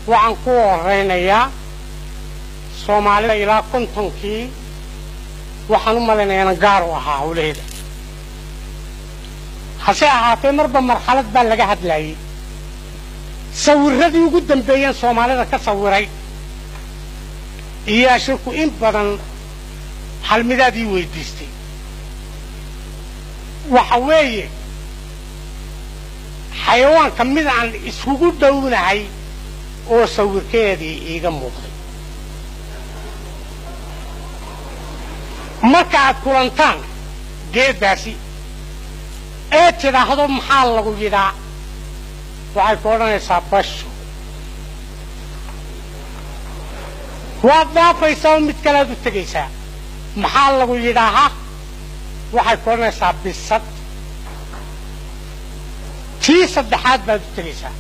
وعن قوة رينيا سومالي إلى كنتنكي وحنوما لنا ينقاروا هاوليدا حسيها في مربى مرحلة بلغة هدلاي صور ردي قدام بيان سومالي كصوري إيا شركو إن بدن حال مدادي ويديستي وحوية حيوان كميد عن اسوغو دونهاي oo sawirkeedii iiga muuqday marka aad kulantaan geedaasi ee tiraahdo maxaa lagu yiraa waxay ku odhanaysaa basho waad dhaafaysaa mid kale aad u tegaysaa maxaa lagu yidhaahaa waxay ku odhanaysaa bisad tii saddexaad baad u tegaysaa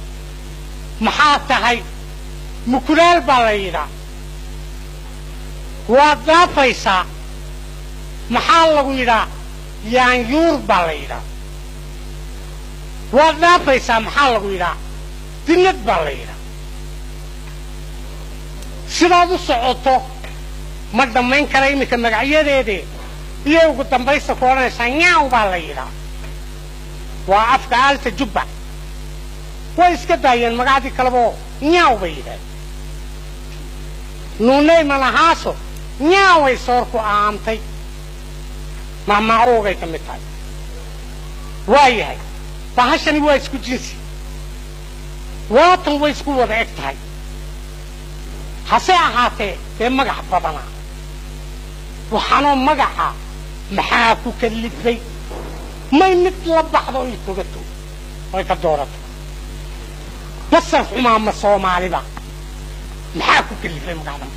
maxaa tahay mukulaal baa la yidhaa waad dhaafaysaa maxaa lagu yidhaa yaanyuur baa la yidhaa waad dhaafaysaa maxaa lagu yidhaa dinad baa la yidhaa sidaad u socoto ma dhammayn kara iminka magacyadeedee iyo ugu dambaysta ku odhanaysaa nyaaw baa la yidhaa waa afka aalta jubba way iska daayeen magacadii kalebo nyaaw bay yidhahdeen nuunay manahaaso nyaaway soorku aamtay mamaaroogay ka mid tahay waayahay bahashani waa isku jinsi waatan way isku wada eg tahay hase ahaatee dee magac badanaa waxaanoo magaca maxaa ku kalifay may mid la baxdo ay togato ay ka doorato بصر حمام الصومالي بقى محاكو كل في مقعدم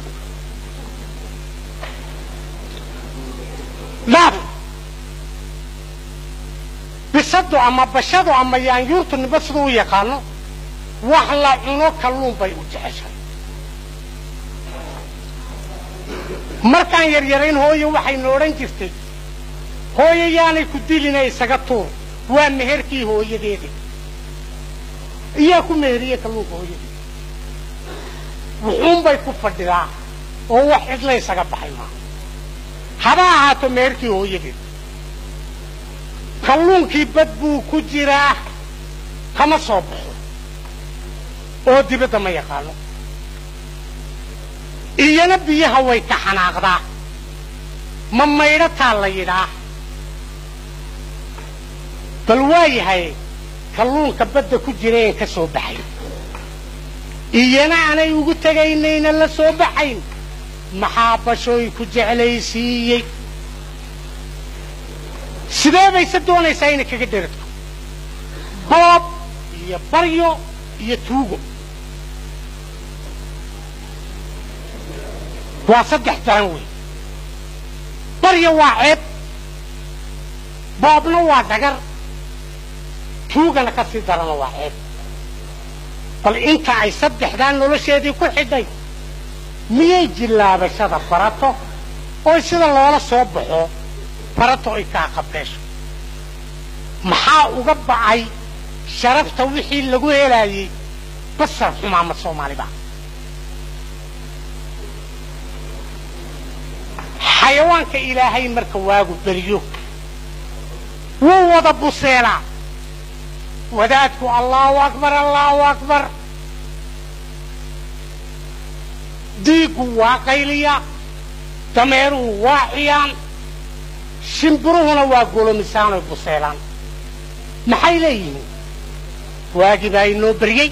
لا بيصدوا عما بشدوا عما يانيورتوا نبصروا يقانوا وحلا عنو كلون بيقو جحشا مركان يريرين هوي وحي نورين جفتي هوي يعني كديلنا يساقطور ومهركي هوي ديدي إياكم مهرية كلوك هويدي وحوم باي كفردها وهو واحد لا يساقب بحيما هذا هاتو مهركي هويدي كلونكي بدبو كجراه كما صوبه oo dibadda ma yaqaano iyana biyaha way ka xanaaqdaa ma maydhataa la yidhaa bal waayahay kalluunka badda ku jireen ka soo baxay iyana aanay ugu tagaynayna la soo baxayn maxaa bashooy ku jeclaysiiyey sidee bay se doonaysaa inay kaga dheragto boob iyo baryo iyo tuugo waa saddex daran wey baryo waa ceeb boobna waa dhagar tuugana ka sii darana waa ceeb bal inta ay saddexdaan nolosheedii ku xidhay miyay jillaabashada barato oo sida loola soo baxo barato ay kaa qabdheesho maxaa uga bacay sharafta wixii lagu helayay basar xumaama Soomaaliba xayawaanka ilaahay marka waagu bariyo wuu wada buseela wadaadku Allahu akbar diigu waa qayliya dameeru waa ciyaan shimbiruhuna waa golomisaano buseelaan maxay leeyihiin واجب أي نوبري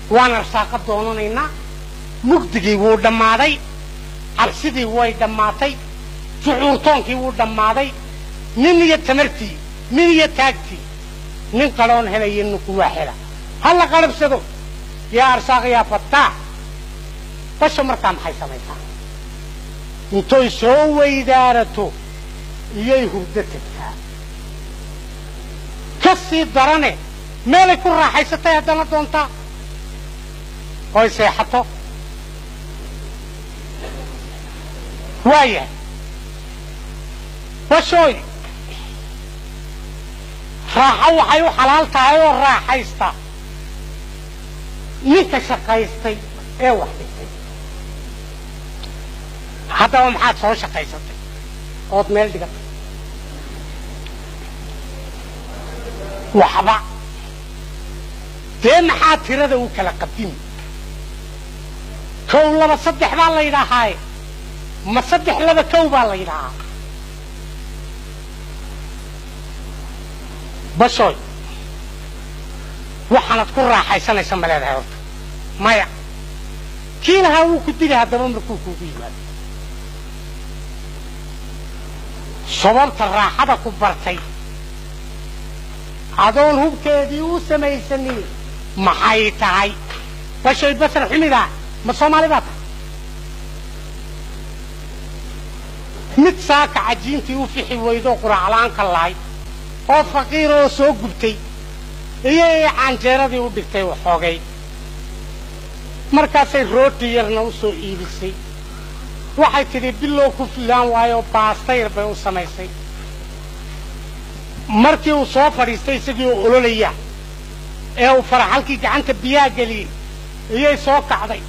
وأنا ساقط دوننا مقدجي ودمادي عرسدي واي دماتي شعورتونكي ودمادي من يتمرتي من يتاكتي من قالون هنا ينكو واحدة هلا قلب سدو يا أرساق يا فتاح بس مرتام حي سميتها انتو يسوي إدارته يهودتك كسي دراني مالك الراحة ستة يدنا دونتا هاي سيحته وايه وشوي راحة وحيو حلال تايو الراحة يستا ninka shaqaystay ee wax dhigtay haddaba maxaad soo shaqaysatay ood meel dhigatay waxba dee maxaa tirada u kala qabdin kow laba saddex baa la yidhaahaaye ma saddex laba kow baa la yidhaahaa bashoy waxaanad ku raaxaysanaysa ma leedahay horta maya kii lahaa wuu ku dili haddaba markuu kuugu yimaado sababta raaxada ku bartay adoon hubkeedii u samaysanin maxay tahay bashoy basar xumida ma Soomaali baa tahay mid saaka cajiintii u fixi weydo quraaclaanka lahay oo faqiir oo soo gubtay iyo canjeeradii u dhigtay waxoogay markaasay rooti yarna u soo iibisay waxay tidhi bilow ku filaan waayo baasta yar bay u samaysay markii uu soo fadhiistay isagii oo ololaya ee uu faraxalkii gacanta biyaa geliyey iyay soo kacday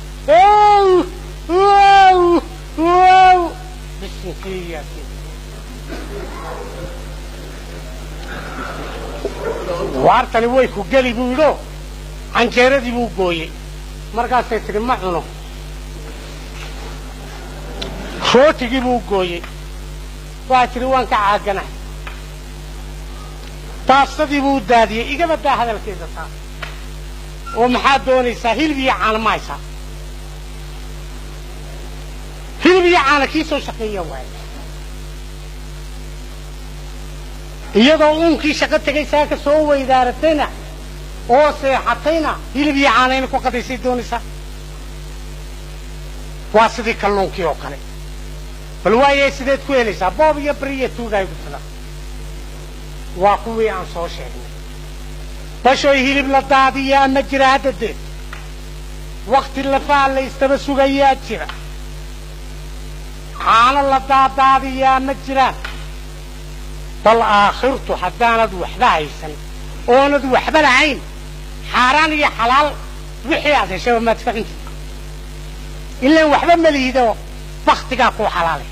waartani way ku geli buu yidho canjeeradii buu gooyey markaasay tidhi ma cuno rootigii buu gooyey waa tidhi waan ka caaganahay baastadii buu daadiyey igaba daa hadalkeeda taa oo maxaad doonaysaa hilib iyo caana ma haysaa hilib iyo caana kii soo shaqeeya waaye iyadoo uunkii shaqo tegay saaka soo weydaaratayna oo seexatayna hilib iyo caana inay ku qadaysay doonaysaa waa sidii kalluunkii oo kale bal waayay sideed ku helaysaa boob iyo bari iyo tuugaay ku filan waa kuwii aan soo sheegnay bashoy hilib la daadiyaa ma jira hadda dee wakti lafaa la istaba sugayaa jira caano la daadaadiyaa ma jiraan bal aakhirtu haddaanad waxba haysan oonad waxba lahayn xaaraan iyo xalaal wixii aad heshaba maad fahamtid ilaan waxba ma lihido baktigaa kuu xalaalay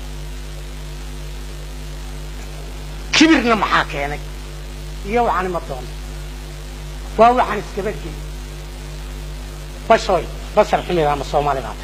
kibirna maxaa keenay iyo waxaan ima doono waa waxaan iskaba geli bashoy basar xumida ama Soomaali baa